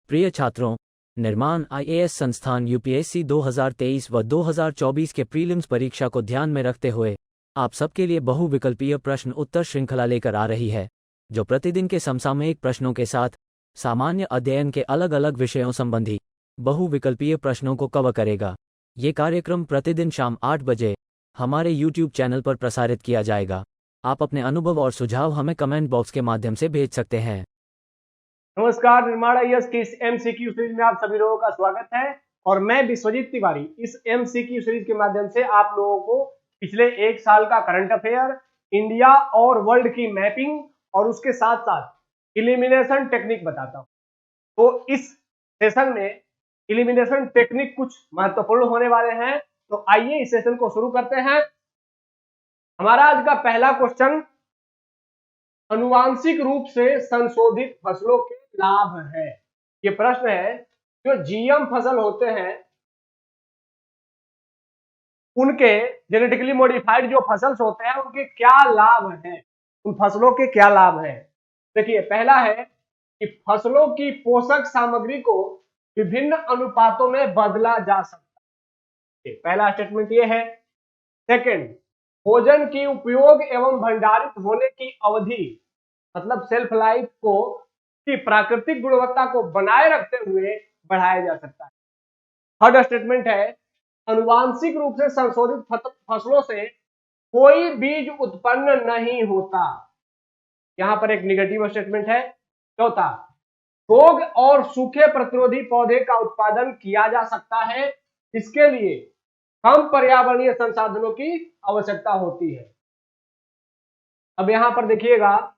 प्रिय छात्रों, निर्माण आईएएस संस्थान यूपीएससी 2023 व 2024 के प्रीलिम्स परीक्षा को ध्यान में रखते हुए आप सबके लिए बहुविकल्पीय प्रश्न उत्तर श्रृंखला लेकर आ रही है, जो प्रतिदिन के समसामयिक प्रश्नों के साथ सामान्य अध्ययन के अलग अलग विषयों संबंधी बहुविकल्पीय प्रश्नों को कवर करेगा। ये कार्यक्रम प्रतिदिन शाम 8 बजे हमारे YouTube चैनल पर प्रसारित किया जाएगा। आप अपने अनुभव और सुझाव हमें कमेंट बॉक्स के माध्यम से भेज सकते हैं। नमस्कार, निर्माण आईएएस की इस एमसीक्यू सीरीज में आप सभी लोगों का स्वागत है और मैं विश्वजीत तिवारी इस एमसीक्यू सीरीज के माध्यम से आप लोगों को पिछले एक साल का करंट अफेयर, इंडिया और वर्ल्ड की मैपिंग और उसके साथ साथ इलिमिनेशन टेक्निक बताता हूं। तो इस सेशन में इलिमिनेशन टेक्निक कुछ महत्वपूर्ण होने वाले हैं, तो आइए इस सेशन को शुरू करते हैं। हमारा आज का पहला क्वेश्चन आनुवांशिक रूप से संशोधित फसलों के लाभ है। ये प्रश्न है, जो जीएम फसल होते हैं उनके जेनेटिकली मॉडिफाइड जो फसल्स होते हैं उनके क्या लाभ हैं, उन फसलों के क्या लाभ हैं। देखिए, पहला है कि फसलों की पोषक सामग्री को विभिन्न अनुपातों में बदला जा सकता है। पहला स्टेटमेंट ये है। सेकंड, भोजन की उपयोग एवं भंडारित होने की अवधि मतलब सेल्फ लाइफ को की प्राकृतिक गुणवत्ता को बनाए रखते हुए बढ़ाया जा सकता है। थर्ड स्टेटमेंट है, आनुवांशिक रूप से संशोधित फसलों से कोई बीज उत्पन्न नहीं होता। यहां पर एक निगेटिव स्टेटमेंट है। चौथा, रोग और सूखे प्रतिरोधी पौधे का उत्पादन किया जा सकता है, इसके लिए कम पर्यावरणीय संसाधनों की आवश्यकता होती है। अब यहां पर देखिएगा,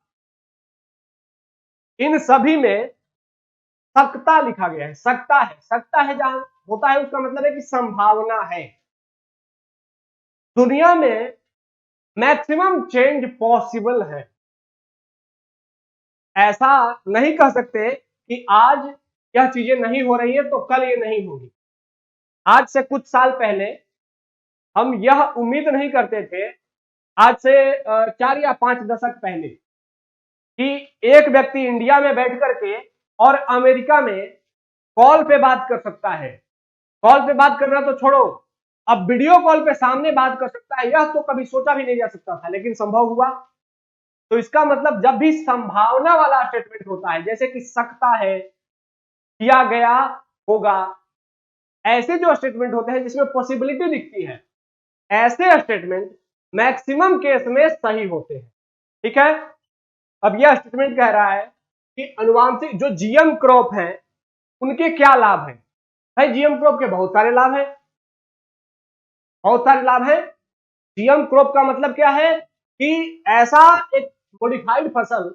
इन सभी में सकता लिखा गया है। सकता है जहां होता है उसका मतलब है कि संभावना है। दुनिया में मैक्सिमम चेंज पॉसिबल है। ऐसा नहीं कह सकते कि आज यह चीजें नहीं हो रही है तो कल ये नहीं होगी। आज से कुछ साल पहले हम यह उम्मीद नहीं करते थे, आज से 4 या 5 दशक पहले, कि एक व्यक्ति इंडिया में बैठ करके और अमेरिका में कॉल पे बात कर सकता है। कॉल पे बात करना तो छोड़ो, अब वीडियो कॉल पे सामने बात कर सकता है। यह तो कभी सोचा भी नहीं जा सकता था, लेकिन संभव हुआ। तो इसका मतलब जब भी संभावना वाला स्टेटमेंट होता है, जैसे कि सकता है, किया गया होगा, ऐसे जो स्टेटमेंट होते हैं जिसमें पॉसिबिलिटी दिखती है, ऐसे स्टेटमेंट मैक्सिमम केस में सही होते हैं। ठीक है। अब यह स्टेटमेंट कह रहा है कि आनुवांशिक जो जीएम क्रॉप है उनके क्या लाभ हैं। भाई, जीएम क्रॉप के बहुत सारे लाभ हैं, बहुत सारे लाभ हैं। जीएम क्रॉप का मतलब क्या है कि ऐसा एक मॉडिफाइड फसल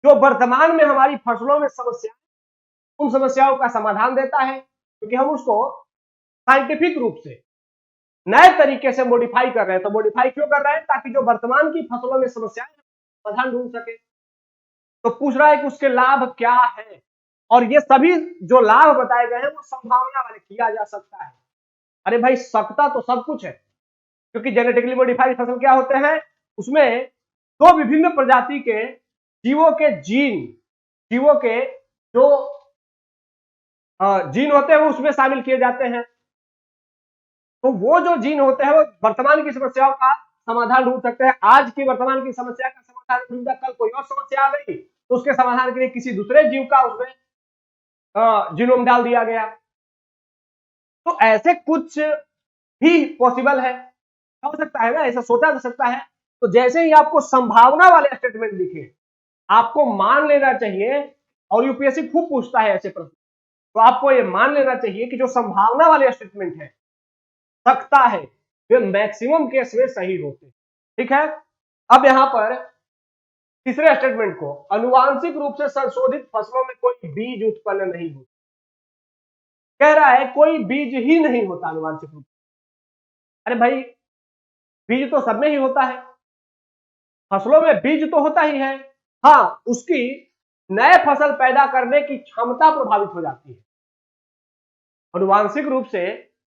जो वर्तमान में हमारी फसलों में समस्या, उन समस्याओं का समाधान देता है, क्योंकि हम उसको साइंटिफिक रूप से नए तरीके से मॉडिफाई कर रहे हैं। तो मॉडिफाई क्यों कर रहे हैं? ताकि जो वर्तमान की फसलों में समस्याएं समाधान ढूंढ सके। तो पूछ रहा है कि उसके लाभ क्या है, और ये सभी जो लाभ बताए गए हैं वो संभावना वाले, किया जा सकता है। अरे भाई, सकता तो सब कुछ है, क्योंकि जेनेटिकली मॉडिफाइड फसल क्या होते हैं, उसमें दो विभिन्न प्रजाति के जीवों के जीवों के जो जीन होते हैं वो उसमें शामिल किए जाते हैं। तो वो जो जीन होते हैं वो वर्तमान की समस्याओं का समाधान ढूंढ सकते हैं। आज की वर्तमान की समस्या का समाधान ढूंढा, कल कोई और समस्या आ गई तो उसके समाधान के लिए किसी दूसरे जीव का उसमें जीनोम डाल दिया गया। तो ऐसे कुछ भी पॉसिबल है, हो सकता है ना, ऐसा सोचा जा सकता है। तो जैसे ही आपको संभावना वाले स्टेटमेंट दिखे, आपको मान लेना चाहिए, और यूपीएससी खूब पूछता है ऐसे प्रश्न, तो आपको ये मान लेना चाहिए कि जो संभावना वाले स्टेटमेंट है, सकता है, वे मैक्सिमम केस में सही होते हैं। ठीक है। अब यहां पर तीसरे स्टेटमेंट को, आनुवांशिक रूप से संशोधित फसलों में कोई बीज उत्पन्न नहीं होता, कह रहा है कोई बीज ही नहीं होता आनुवांशिक रूप से। अरे भाई, बीज तो सब में ही होता है, फसलों में बीज तो होता ही है। हाँ, उसकी नए फसल पैदा करने की क्षमता प्रभावित हो जाती है। आनुवांशिक रूप से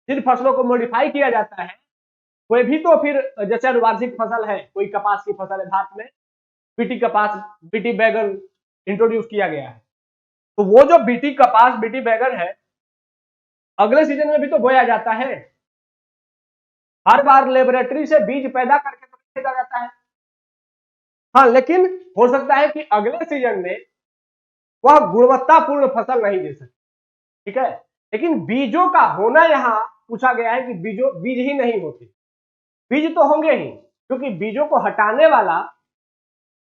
जिन फसलों को मॉडिफाई किया जाता है, कोई भी तो फिर, जैसे आनुवांशिक फसल है, कोई कपास की फसल है, भारत में बीटी कपास, बीटी बैगन इंट्रोड्यूस किया गया है। तो वो जो बीटी कपास, बीटी बैगन है, अगले सीजन में भी तो बोया जाता है। हर बार लेबोरेटरी से बीज पैदा करके तो भेजा जाता है। हाँ, लेकिन हो सकता है कि अगले सीजन में वह गुणवत्तापूर्ण फसल नहीं दे सके, ठीक है। लेकिन बीजों का होना यहाँ पूछा गया है कि बीज ही नहीं होते, बीज तो होंगे ही, क्योंकि बीजों को हटाने वाला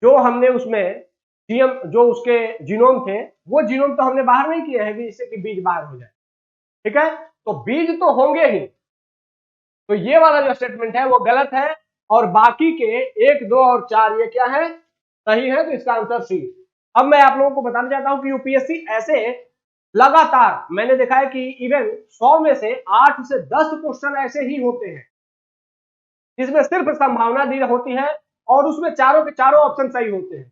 जो हमने उसमें जो उसके जीनोम थे, वो जीनोम तो हमने बाहर नहीं किए हैं जिससे कि बीज बाहर हो जाए, ठीक है। तो बीज तो होंगे ही। तो ये वाला जो स्टेटमेंट है वो गलत है, और बाकी के 1, 2 और 4 ये क्या है, सही है। तो इसका आंसर सी। अब मैं आप लोगों को बताना चाहता हूं कि यूपीएससी ऐसे लगातार, मैंने देखा है कि इवन 100 में से 8 से 10 क्वेश्चन ऐसे ही होते हैं जिसमें सिर्फ संभावना दी होती है और उसमें चारों के चारों ऑप्शन सही होते हैं।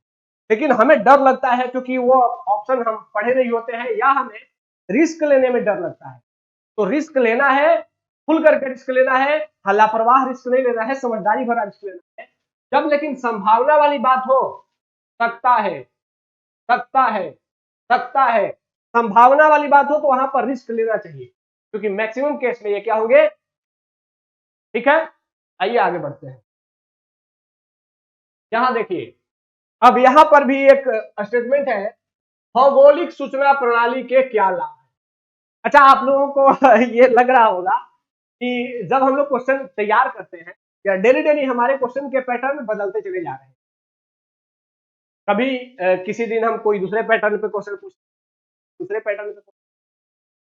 लेकिन हमें डर लगता है क्योंकि वो ऑप्शन हम पढ़े नहीं होते हैं, या हमें रिस्क लेने में डर लगता है। तो रिस्क लेना है, खुल करके रिस्क लेना है, लापरवाह रिस्क नहीं लेना है, समझदारी भरा रिस्क लेना है। जब लेकिन संभावना वाली बात हो, सकता है, सकता है, सकता है, संभावना वाली बात हो, तो वहां पर रिस्क लेना चाहिए, क्योंकि मैक्सिमम केस में ये क्या होंगे, ठीक है। आइए आगे बढ़ते हैं। यहां देखिए, अब यहां पर भी एक स्टेटमेंट है, भौगोलिक सूचना प्रणाली के क्या लाभ है। अच्छा, आप लोगों को ये लग रहा होगा कि जब हम लोग क्वेश्चन तैयार करते हैं या डेली डेली हमारे क्वेश्चन के पैटर्न बदलते चले जा रहे हैं। कभी किसी दिन हम कोई दूसरे पैटर्न पे क्वेश्चन पूछते, दूसरे पैटर्न पे,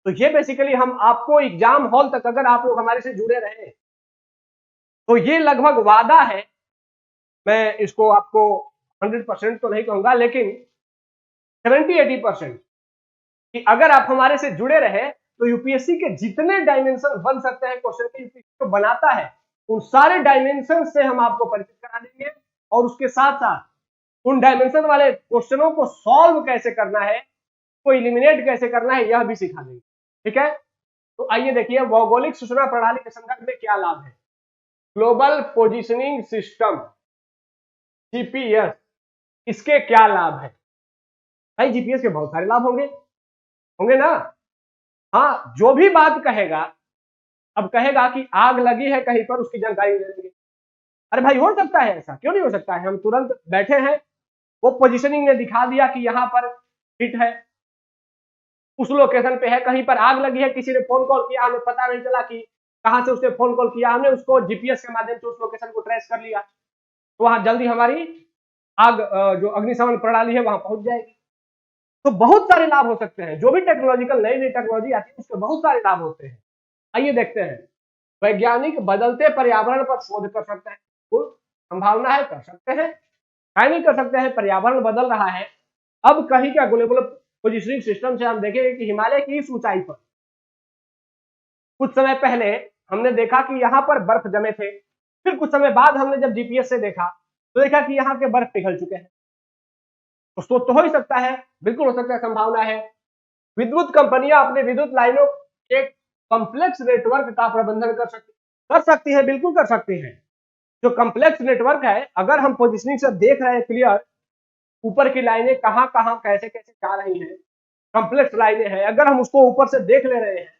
तो ये बेसिकली हम आपको एग्जाम हॉल तक अगर आप लोग हमारे से जुड़े रहे तो ये लगभग वादा है, मैं इसको आपको 100% तो नहीं कहूंगा, लेकिन 70-80% कि अगर आप हमारे से जुड़े रहे तो यूपीएससी के जितने डायमेंशन बन सकते हैं क्वेश्चन के, यूपीएससी को बनाता है, उन सारे डायमेंशन से हम आपको परिचित करा देंगे, और उसके साथ साथ उन डायमेंशन वाले क्वेश्चनों को सॉल्व कैसे करना है, को इलिमिनेट कैसे करना है, यह भी सिखा देंगे, ठीक है। तो आइए देखिए, भौगोलिक सूचना प्रणाली के संदर्भ में क्या लाभ है। ग्लोबल पोजिशनिंग सिस्टम, जीपीएस, इसके क्या लाभ है। भाई जीपीएस के बहुत सारे लाभ होंगे, होंगे ना। हाँ, जो भी बात कहेगा, अब कहेगा कि आग लगी है कहीं पर, उसकी जानकारी दे देंगे। अरे भाई, हो सकता है ऐसा, क्यों नहीं हो सकता है। हम तुरंत बैठे हैं, वो पोजीशनिंग ने दिखा दिया कि यहां पर हिट है, उस लोकेशन पे है, कहीं पर आग लगी है, किसी ने फोन कॉल किया, हमें पता नहीं चला कि कहां से उसने फोन कॉल किया, हमने उसको जीपीएस के माध्यम से उस लोकेशन को ट्रेस कर लिया, तो वहां जल्दी हमारी आग जो अग्निशमन प्रणाली है वहां पहुंच जाएगी। तो बहुत सारे लाभ हो सकते हैं, जो भी टेक्नोलॉजिकल नई नई टेक्नोलॉजी आती है उसके बहुत सारे लाभ होते हैं। आइए देखते हैं। वैज्ञानिक बदलते पर्यावरण पर शोध कर सकते हैं, कुल संभावना है, कर सकते हैं, क्या नहीं कर सकते हैं। पर्यावरण बदल रहा है, अब कहीं क्या ग्लोबल पोजिशनिंग सिस्टम से हम देखेंगे कि हिमालय की इस ऊंचाई पर कुछ समय पहले हमने देखा कि यहां पर बर्फ जमे थे, फिर कुछ समय बाद हमने जब जीपीएस से देखा तो देखा कि यहाँ के बर्फ पिघल चुके हैं। तो हो ही सकता है, बिल्कुल हो सकता है, संभावना है। विद्युत कंपनियां अपने विद्युत लाइनों के कॉम्प्लेक्स नेटवर्क का प्रबंधन कर सकती है, बिल्कुल कर सकती है। जो कॉम्प्लेक्स नेटवर्क है, अगर हम पोजिशनिंग से देख रहे हैं क्लियर, ऊपर की लाइनें कहां कहां कैसे कैसे जा रही हैं, कॉम्प्लेक्स लाइनें हैं, अगर हम उसको ऊपर से देख ले रहे हैं।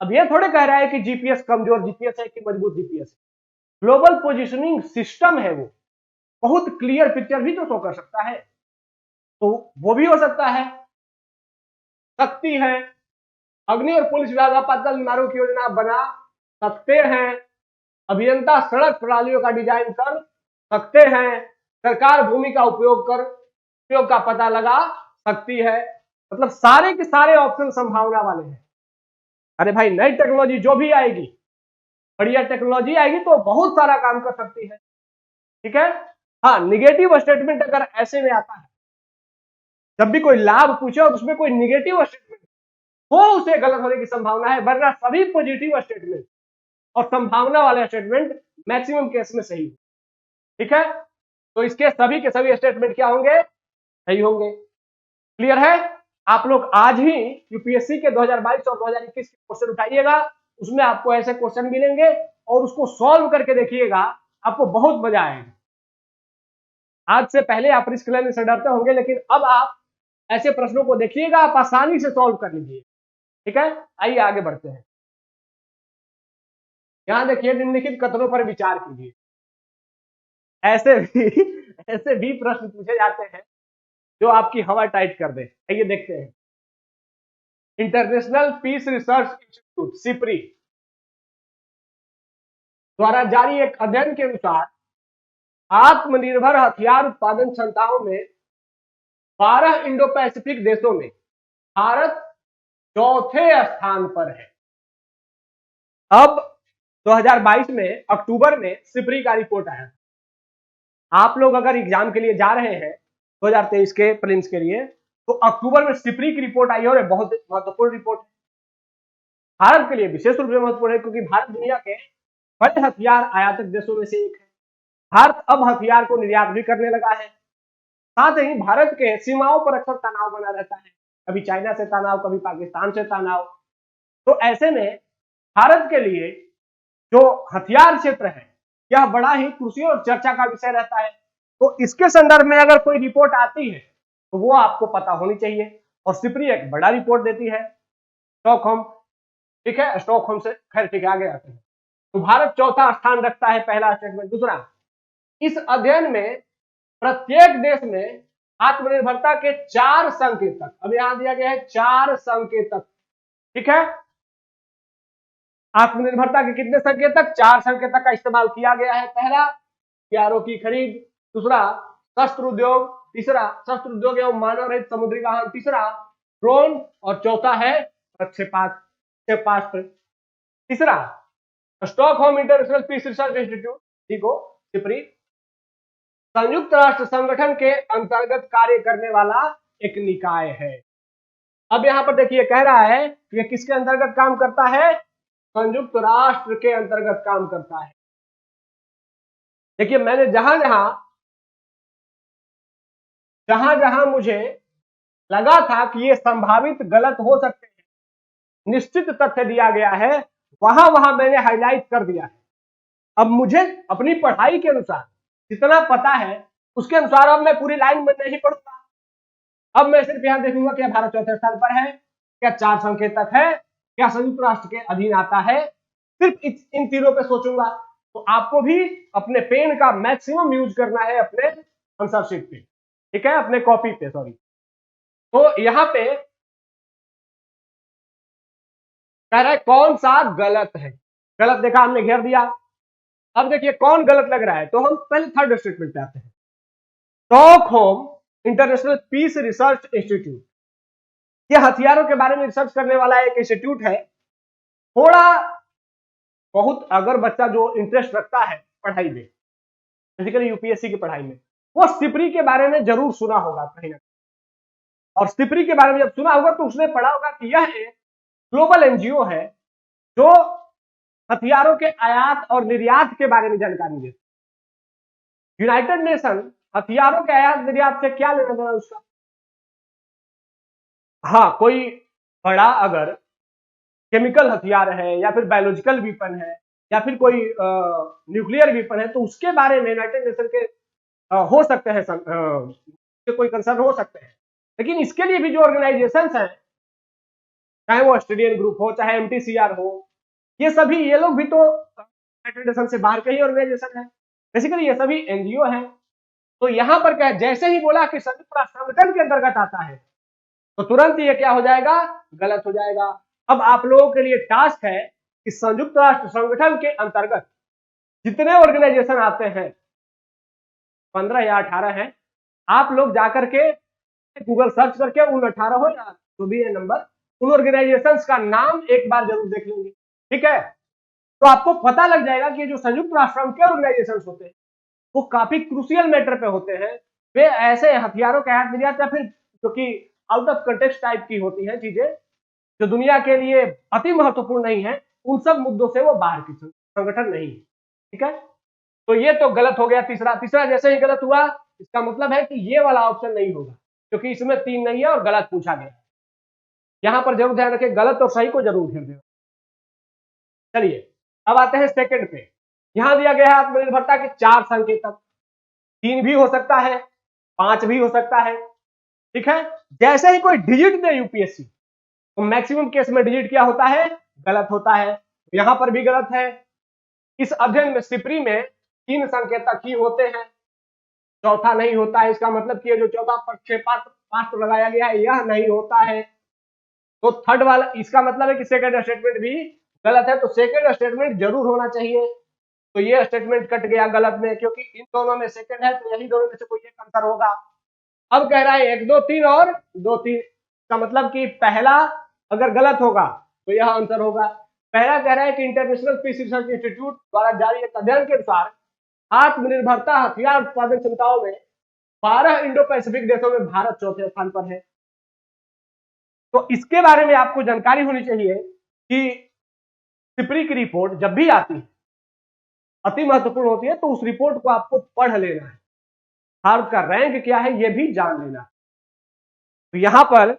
अब ये थोड़े कह रहा है कि जीपीएस कमजोर जीपीएस है कि मजबूत जीपीएस है। ग्लोबल पोजिशनिंग सिस्टम है, वो बहुत क्लियर पिक्चर भी तो शो कर सकता है, तो वो भी हो सकता है, शक्ति है। अग्नि और पुलिस विभाग आपातकालीन मार्गों की योजना बना सकते हैं, अभियंता सड़क प्रणालियों का डिजाइन कर सकते हैं, सरकार भूमि का उपयोग का पता लगा सकती है। मतलब सारे के सारे ऑप्शन संभावना वाले हैं। अरे भाई, नई टेक्नोलॉजी जो भी आएगी, बढ़िया टेक्नोलॉजी आएगी तो बहुत सारा काम कर सकती है, ठीक है। हाँ, निगेटिव स्टेटमेंट अगर ऐसे में आता है, जब भी कोई लाभ पूछे और उसमें कोई निगेटिव स्टेटमेंट हो, उसे गलत होने की संभावना है, वरना सभी पॉजिटिव स्टेटमेंट और संभावना वाले स्टेटमेंट मैक्सिमम केस में सही, ठीक है। तो इसके सभी के सभी स्टेटमेंट क्या होंगे, सही होंगे। क्लियर है। आप लोग आज ही यूपीएससी के 2022 और 2021 के क्वेश्चन उठाइएगा, उसमें आपको ऐसे क्वेश्चन मिलेंगे और उसको सॉल्व करके देखिएगा, आपको बहुत मजा आएगा। आज से पहले आप रिस्क लेने से डरते होंगे, लेकिन अब आप ऐसे प्रश्नों को देखिएगा, आप आसानी से सॉल्व कर लीजिए। ठीक है, आइए आगे बढ़ते हैं। यहां देखिए, निम्नलिखित कथनों पर विचार कीजिए। ऐसे भी ऐसे भी प्रश्न पूछे जाते हैं जो आपकी हवा टाइट कर दे। आइए देखते हैं। International Peace Research Institute SIPRI द्वारा जारी एक अध्ययन के अनुसार आत्मनिर्भर हथियार उत्पादन क्षमताओं में 12 इंडो पैसिफिक देशों में भारत चौथे स्थान पर है। अब 2022 में अक्टूबर में सिप्री का रिपोर्ट आया। आप लोग अगर एग्जाम के लिए जा रहे हैं 2023 के प्रीलिम्स के लिए, तो अक्टूबर में सिप्री की रिपोर्ट आई है और बहुत महत्वपूर्ण रिपोर्ट है। भारत के लिए विशेष रूप से महत्वपूर्ण है क्योंकि भारत दुनिया के बड़े हथियार आयातक देशों में से एक है। भारत अब हथियार को निर्यात भी करने लगा है। साथ ही भारत के सीमाओं पर अक्सर तनाव बना रहता है, कभी चाइना से तनाव, कभी पाकिस्तान से तनाव। तो ऐसे में भारत के लिए जो हथियार क्षेत्र है यह बड़ा ही खुशी और चर्चा का विषय रहता है। तो इसके संदर्भ में अगर कोई रिपोर्ट आती है तो वो आपको पता होनी चाहिए, और सिप्री एक बड़ा रिपोर्ट देती है। स्टॉकहोम, ठीक है, स्टॉकहोम से खैर ठीक है, आगे आते हैं। तो भारत चौथा स्थान रखता है, पहला स्टेटमेंट। दूसरा, इस अध्ययन में प्रत्येक देश में आत्मनिर्भरता के 4 संकेतक, अब यहां दिया गया है 4 संकेतक, ठीक है। आत्मनिर्भरता के कितने संकेतक? 4 संकेतक का इस्तेमाल किया गया है। पहला, हथियारों की खरीद। दूसरा, शस्त्र उद्योग। तीसरा, शस्त्र उद्योग एवं मानव रहित समुद्री वाहन। तीसरा, ड्रोन। और चौथा है क्षेपास्त्र। तीसरा, Stockholm International Peace Research Institute, ठीक हो, सिप्री, संयुक्त राष्ट्र संगठन के अंतर्गत कार्य करने वाला एक निकाय है। अब यहां पर देखिए, कह रहा है कि यह किसके अंतर्गत काम करता है? संयुक्त राष्ट्र के अंतर्गत काम करता है। देखिए, मैंने जहां जहां मुझे लगा था कि ये संभावित गलत हो सकते हैं, निश्चित तथ्य दिया गया है, वहां मैंने हाईलाइट कर दिया है। अब मुझे अपनी पढ़ाई के अनुसार जितना पता है उसके अनुसार अब मैं पूरी लाइन में नहीं पढ़ूंगा। अब मैं सिर्फ यहां देखूंगा क्या भारत चौथे स्थान पर है, क्या 4 संकेतक है, क्या संयुक्त राष्ट्र के अधीन आता है, सिर्फ इन तीनों पे सोचूंगा। तो आपको भी अपने पेन का मैक्सिमम यूज करना है अपने आंसर शीट पे, ठीक है, अपने कॉपी पे, सॉरी। तो यहां पे कह रहा है कौन सा गलत है। गलत देखा, हमने घेर दिया। अब देखिए कौन गलत लग रहा है, तो हम पहले थर्ड स्टेटमेंट पे आते हैं। Stockholm International Peace Research Institute, यह हथियारों के बारे में रिसर्च करने वाला एक इंस्टीट्यूट है। थोड़ा बहुत अगर बच्चा जो इंटरेस्ट रखता है पढ़ाई में, बेसिकली यूपीएससी की पढ़ाई में, वो सिप्री के बारे में जरूर सुना होगा कहीं ना कहीं। और सिप्री के बारे में जब सुना होगा तो उसने पढ़ा होगा कि यह एक ग्लोबल एनजीओ है जो हथियारों के आयात और निर्यात के बारे में जानकारी देती है। यूनाइटेड नेशन हथियारों के आयात निर्यात से क्या लेना देना उसका? हाँ, कोई बड़ा अगर केमिकल हथियार है या फिर बायोलॉजिकल वीपन है या फिर कोई न्यूक्लियर वीपन है, तो उसके बारे में यूनाइटेड नेशन के हो सकते हैं कोई कंसर्न हो सकते हैं। लेकिन इसके लिए भी जो ऑर्गेनाइजेशंस हैं, चाहे वो ऑस्ट्रेलियन ग्रुप हो, चाहे एमटीसीआर हो, ये सभी, ये लोग भी तो यूनाइटेड नेशन से बाहर के ही ऑर्गेनाइजेशन है। बेसिकली ये सभी एनजीओ हैं। तो यहां पर क्या, जैसे ही बोला कि संयुक्त राष्ट्र संगठन के अंतर्गत आता है, तो तुरंत ये क्या हो जाएगा? गलत हो जाएगा। अब आप लोगों के लिए टास्क है कि संयुक्त राष्ट्र संगठन के अंतर्गत जितने ऑर्गेनाइजेशन आते हैं, 15 या 18 हैं, आप लोग जाकर के गूगल सर्च करके उन 18 हो या जो भी है नंबर, उन ऑर्गेनाइजेशंस का नाम एक बार जरूर देख लेंगे, ठीक है। तो आपको पता लग जाएगा कि जो संयुक्त राष्ट्र के ऑर्गेनाइजेशंस होते हैं वो काफी क्रूशियल मैटर पे होते हैं। वे ऐसे हथियारों के आयात निर्यात या फिर जो कि आउट ऑफ कंटेक्स्ट टाइप की होती हैं चीजें, जो दुनिया के लिए अति महत्वपूर्ण नहीं है, उन सब मुद्दों से वो बाहर की संगठन नहीं है, ठीक है। तो ये तो गलत हो गया। तीसरा जैसे ही गलत हुआ, इसका मतलब है कि ये वाला ऑप्शन नहीं होगा, क्योंकि इसमें 3 नहीं है और गलत पूछा गया। यहां पर जरूर ध्यान रखें, गलत और सही को जरूर घेर देना। चलिए अब आते हैं सेकंड पे। यहां दिया गया है आत्मनिर्भरता के 4 संकेतक, 3 भी हो सकता है, 5 भी हो सकता है, ठीक है, जैसे ही कोई डिजिट दे यूपीएससी तो मैक्सिमम केस में डिजिट क्या होता है, गलत होता है। यहां पर भी गलत है। इस अध्ययन में सिपरी में 3 संकेतक ही होते हैं, चौथा नहीं होता है। इसका मतलब कि जो चौथा प्रक्षेपास्त्र लगाया गया है यह नहीं होता है। तो थर्ड वाला, इसका मतलब है कि सेकंड स्टेटमेंट भी गलत है, तो सेकंड स्टेटमेंट जरूर होना चाहिए। तो ये स्टेटमेंट कट गया गलत में, क्योंकि इन दोनों में सेकंड है, तो यही दोनों में से कोई एक आंसर होगा। अब कह रहा है 1 2 3 और 2 3, का मतलब कि पहला अगर गलत होगा तो यह आंसर होगा। पहला कह रहा है कि इंटरनेशनल पीस रिसर्च इंस्टीट्यूट द्वारा जारी एक अध्ययन के अनुसार आत्मनिर्भरता हथियार उत्पादन क्षमताओं में 12 इंडो पैसिफिक देशों में भारत चौथे स्थान पर है। तो इसके बारे में आपको जानकारी होनी चाहिए कि सिपरी की रिपोर्ट जब भी आती है अति महत्वपूर्ण होती है, तो उस रिपोर्ट को आपको पढ़ लेना है, भारत का रैंक क्या है यह भी जान लेना है। तो यहां पर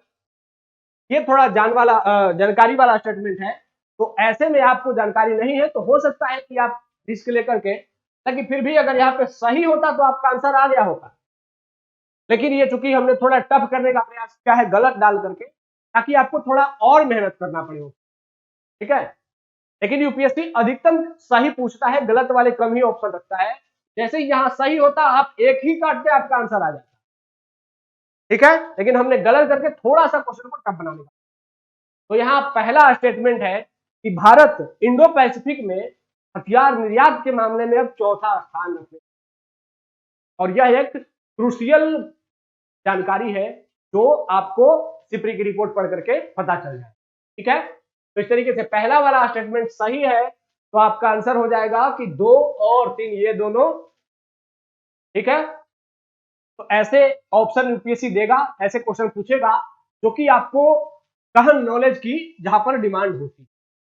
ये थोड़ा जानकारी वाला स्टेटमेंट है, तो ऐसे में आपको जानकारी नहीं है तो हो सकता है कि आप रिस्क लेकर के, लेकिन फिर भी अगर यहाँ पे सही होता तो आपका आंसर आ गया होता। लेकिन ये चूंकि हमने थोड़ा टफ करने का प्रयास किया है गलत डाल करके, ताकि आपको थोड़ा और मेहनत करना पड़े, ठीक है। लेकिन यूपीएससी अधिकतम सही पूछता है, गलत वाले कम ही ऑप्शन रखता है। जैसे ही यहां सही होता आप एक ही काटते आपका आंसर आ जाता, ठीक है। लेकिन हमने गलत करके थोड़ा सा क्वेश्चन को टफ बनाने का। तो यहां पहला स्टेटमेंट है कि भारत इंडो पैसिफिक में हथियार निर्यात के मामले में अब चौथा स्थान रखे, और यह एक क्रूशियल जानकारी है जो आपको सिपरी की रिपोर्ट पढ़ करके पता चल जाए, ठीक है। तो इस तरीके से पहला वाला स्टेटमेंट सही है, तो आपका आंसर हो जाएगा कि 2 और 3 ये दोनों, ठीक है। तो ऐसे ऑप्शन यूपीएससी देगा, ऐसे क्वेश्चन पूछेगा जो कि आपको गहन नॉलेज की जहां पर डिमांड होती है,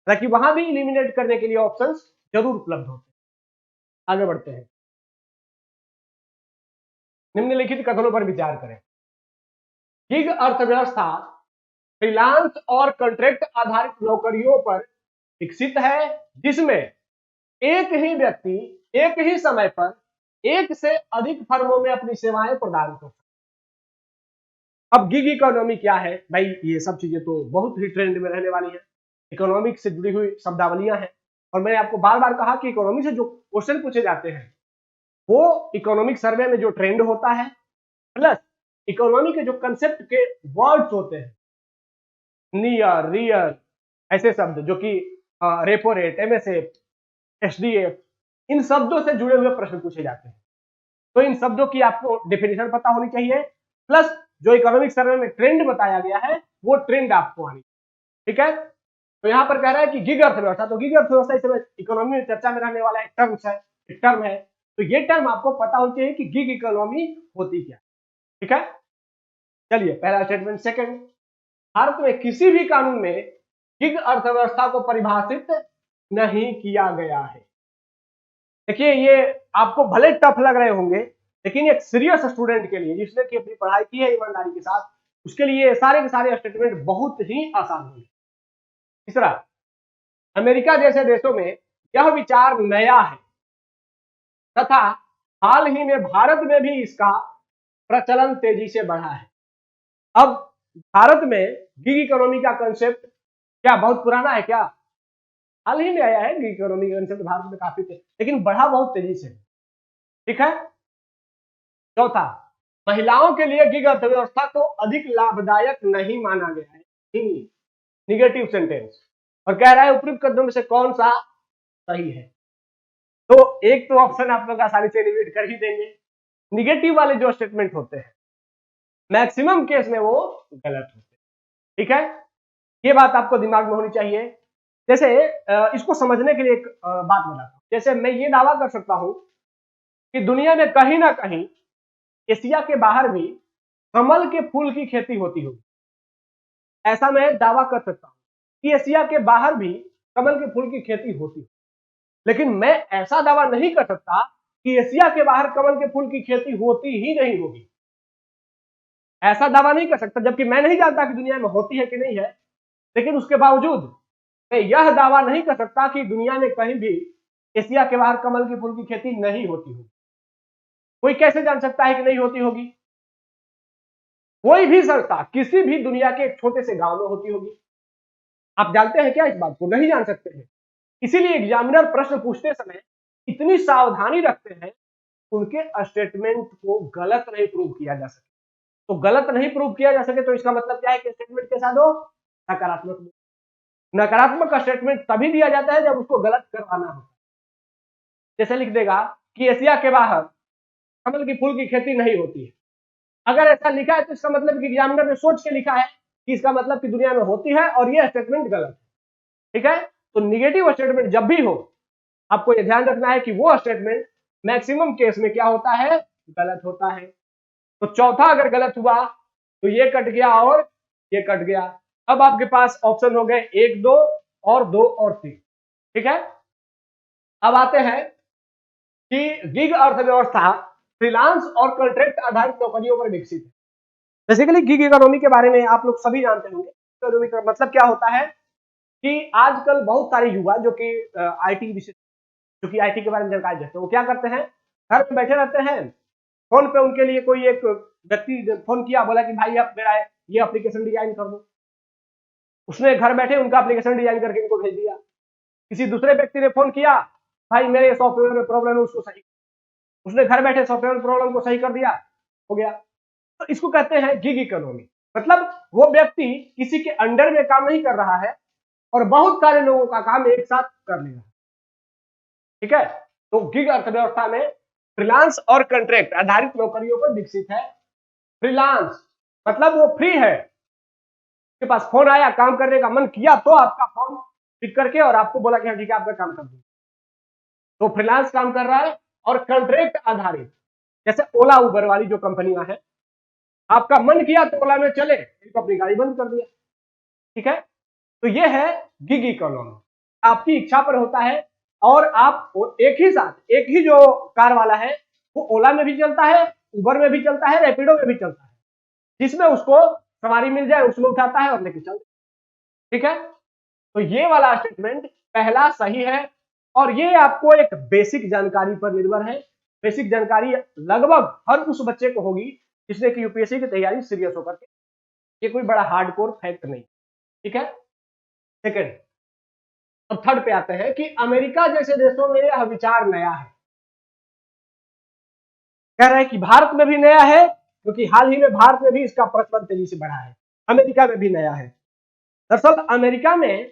ताकि वहां भी इलिमिनेट करने के लिए ऑप्शंस जरूर उपलब्ध होते हैं। आगे बढ़ते हैं, निम्नलिखित कथनों पर विचार करें। गिग अर्थव्यवस्था फ्रीलांस और कॉन्ट्रैक्ट आधारित नौकरियों पर विकसित है, जिसमें एक ही व्यक्ति एक ही समय पर एक से अधिक फर्मों में अपनी सेवाएं प्रदान कर सकता है। अब गिग इकोनॉमी क्या है भाई, ये सब चीजें तो बहुत ही ट्रेंड में रहने वाली है। इकोनॉमिक से जुड़ी हुई शब्दावलियां हैं, और मैंने आपको बार बार कहा कि इकोनॉमी से जो क्वेश्चन पूछे जाते हैं वो इकोनॉमिक सर्वे में जो ट्रेंड होता है, प्लस इकोनॉमी के जो कंसेप्ट के वर्ड्स होते हैं, नियर, रियर, ऐसे शब्द जो कि रेपो रेट, एमएसएफ, एसडीएफ, इन शब्दों से जुड़े हुए प्रश्न पूछे जाते हैं। तो इन शब्दों की आपको डेफिनेशन पता होनी चाहिए, प्लस जो इकोनॉमिक सर्वे में ट्रेंड बताया गया है वो ट्रेंड आपको आनी, ठीक है। तो यहां पर कह रहा है कि गिग अर्थव्यवस्था, तो गिग अर्थव्यवस्था इस समय इकोनॉमी में चर्चा में रहने वाला एक टर्म है। तो ये टर्म आपको पता होनी चाहिए कि गिग इकोनॉमी होती क्या, ठीक है। चलिए पहला स्टेटमेंट। सेकंड, भारत में किसी भी कानून में गिग अर्थव्यवस्था को परिभाषित नहीं किया गया है। देखिए ये आपको भले टफ लग रहे होंगे, लेकिन एक सीरियस स्टूडेंट के लिए जिसने कि अपनी पढ़ाई की है ईमानदारी के साथ, उसके लिए सारे के सारे स्टेटमेंट बहुत ही आसान होंगे। तीसरा, अमेरिका जैसे देशों में यह विचार नया है तथा हाल ही में भारत में भी इसका प्रचलन तेजी से बढ़ा है। अब भारत में गिग इकोनॉमी का कंसेप्ट क्या बहुत पुराना है क्या? हाल ही में आया है गिग इकोनॉमी का कंसेप्ट भारत में काफी लेकिन बढ़ा बहुत तेजी से, ठीक है। चौथा, महिलाओं के लिए गिग अर्थव्यवस्था को अधिक लाभदायक नहीं माना गया है, निगेटिव सेंटेंस, और कह रहा है उपयुक्त कथनों में से कौन सा सही है। तो एक तो ऑप्शन आप लोग आसानी से एलिमिनेट कर ही देंगे। निगेटिव वाले जो स्टेटमेंट होते हैं मैक्सिमम केस में वो गलत होते हैं, ठीक है। ये बात आपको दिमाग में होनी चाहिए। जैसे इसको समझने के लिए एक बात बताता हूं। जैसे मैं ये दावा कर सकता हूं कि दुनिया में कहीं ना कहीं एशिया के बाहर भी कमल के फूल की खेती होती होगी, ऐसा मैं दावा कर सकता हूं कि एशिया के बाहर भी कमल के फूल की खेती होती है। लेकिन मैं ऐसा दावा नहीं कर सकता कि एशिया के बाहर कमल के फूल की खेती होती ही नहीं होगी, ऐसा दावा नहीं कर सकता, जबकि मैं नहीं जानता कि दुनिया में होती है कि नहीं है। लेकिन उसके बावजूद मैं यह दावा नहीं कर सकता कि दुनिया में कहीं भी एशिया के बाहर कमल के फूल की खेती नहीं होती होगी। कोई कैसे जान सकता है कि नहीं होती होगी? कोई भी संस्था किसी भी दुनिया के एक छोटे से गांव में होती होगी। आप जानते हैं क्या इस बात को? नहीं जान सकते हैं। इसीलिए एग्जामिनर प्रश्न पूछते समय इतनी सावधानी रखते हैं, उनके स्टेटमेंट को गलत नहीं प्रूव किया जा सके। तो गलत नहीं प्रूव किया जा सके तो इसका मतलब क्या है कि स्टेटमेंट के साथ हो नकारात्मक। नकारात्मक स्टेटमेंट तभी दिया जाता है जब उसको गलत करवाना हो। जैसे लिख देगा कि एशिया के बाहर कमल की फूल की खेती नहीं होती है। अगर ऐसा लिखा है तो इसका मतलब कि एग्जामिनर ने सोच के लिखा है कि इसका मतलब कि दुनिया में होती है और यह स्टेटमेंट गलत है। ठीक है, तो निगेटिव स्टेटमेंट जब भी हो, आपको यह ध्यान रखना है कि वो स्टेटमेंट मैक्सिमम केस में क्या होता है, गलत होता है। तो चौथा अगर गलत हुआ तो ये कट गया और ये कट गया। अब आपके पास ऑप्शन हो गए 1, 2 और 2 और 3। ठीक है, अब आते हैं कि गिग अर्थव्यवस्था फ्रीलांस और कॉन्ट्रैक्ट आधारित नौकरियों पर विकसित है। बेसिकली गिग इकोनॉमी के बारे में आप लोग सभी जानते होंगे। इकोनॉमी का मतलब क्या होता है कि आजकल बहुत सारे युवा जो कि आईटी विशेष जो कि आईटी के बारे में जानकारी रखते हैं, वो क्या करते हैं, घर में बैठे रहते हैं। फोन पे उनके लिए कोई एक व्यक्ति फोन किया, बोला कि भाई आप मेरा ये एप्लीकेशन डिजाइन कर दो। उसने घर बैठे उनका एप्लीकेशन डिजाइन करके इनको भेज दिया। किसी दूसरे व्यक्ति ने फोन किया, भाई मेरे सॉफ्टवेयर में प्रॉब्लम है, उसको सही। उसने घर बैठे सॉफ्टवेयर प्रॉब्लम को सही कर दिया, हो गया। तो इसको कहते हैं गिग इकोनॉमी। मतलब वो व्यक्ति किसी के अंडर में काम नहीं कर रहा है और बहुत सारे लोगों का काम एक साथ कर ले रहा है। ठीक है, तो गिग अर्थव्यवस्था में फ्रीलांस और कॉन्ट्रैक्ट आधारित नौकरियों पर विकसित है। फ्रीलांस मतलब वो फ्री है, के पास फोन आया, काम करने का मन किया तो आपका फोन पिक करके और आपको बोला कि हाँ ठीक है आपका काम कर दूंगा, तो फ्रीलांस काम कर रहा है। और कॉन्ट्रैक्ट आधारित जैसे ओला उबर वाली जो कंपनियां हैं, आपका मन किया तो ओला में चले, तो अपनी गाड़ी बंद कर दिया। ठीक है, तो ये है गिग इकोनॉमी, आपकी इच्छा पर होता है। और आप एक ही साथ एक ही जो कार वाला है वो ओला में भी चलता है, उबर में भी चलता है, रैपिडो में भी चलता है। जिसमें उसको सवारी मिल जाए उसमें उठाता है और लेके चलता है। ठीक है, तो ये वाला स्टेटमेंट पहला सही है। और ये आपको एक बेसिक जानकारी पर निर्भर है। बेसिक जानकारी लगभग हर उस बच्चे को होगी जिसने कि यूपीएससी की तैयारी सीरियस होकर के, ये कोई बड़ा हार्डकोर फैक्ट नहीं। ठीक है, सेकंड। अब थर्ड पे आते हैं कि अमेरिका जैसे देशों में यह विचार नया है। कह रहे हैं कि भारत में भी नया है, क्योंकि हाल ही में भारत में भी इसका प्रचलन तेजी से बढ़ा है। अमेरिका में भी नया है। दरअसल अमेरिका में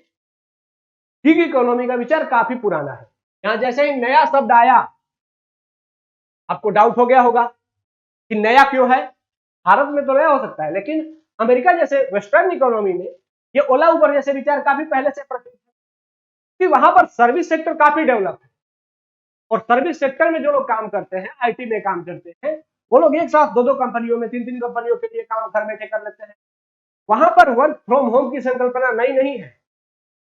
गिग इकोनॉमी का विचार काफी पुराना है। यहां जैसे ही नया शब्द आया, आपको डाउट हो गया होगा कि नया क्यों है। भारत में तो नया हो सकता है, लेकिन अमेरिका जैसे वेस्टर्न इकोनॉमी में ये ओला उबर जैसे विचार काफी पहले से प्रचलित है, कि वहां पर सर्विस सेक्टर काफी डेवलप है। और सर्विस सेक्टर में जो लोग काम करते हैं, आईटी में काम करते हैं, वो लोग एक साथ 2-2 कंपनियों में, 3-3 कंपनियों के लिए काम घर बैठे कर लेते हैं। वहां पर वर्क फ्रॉम होम की संकल्पना नई नहीं है।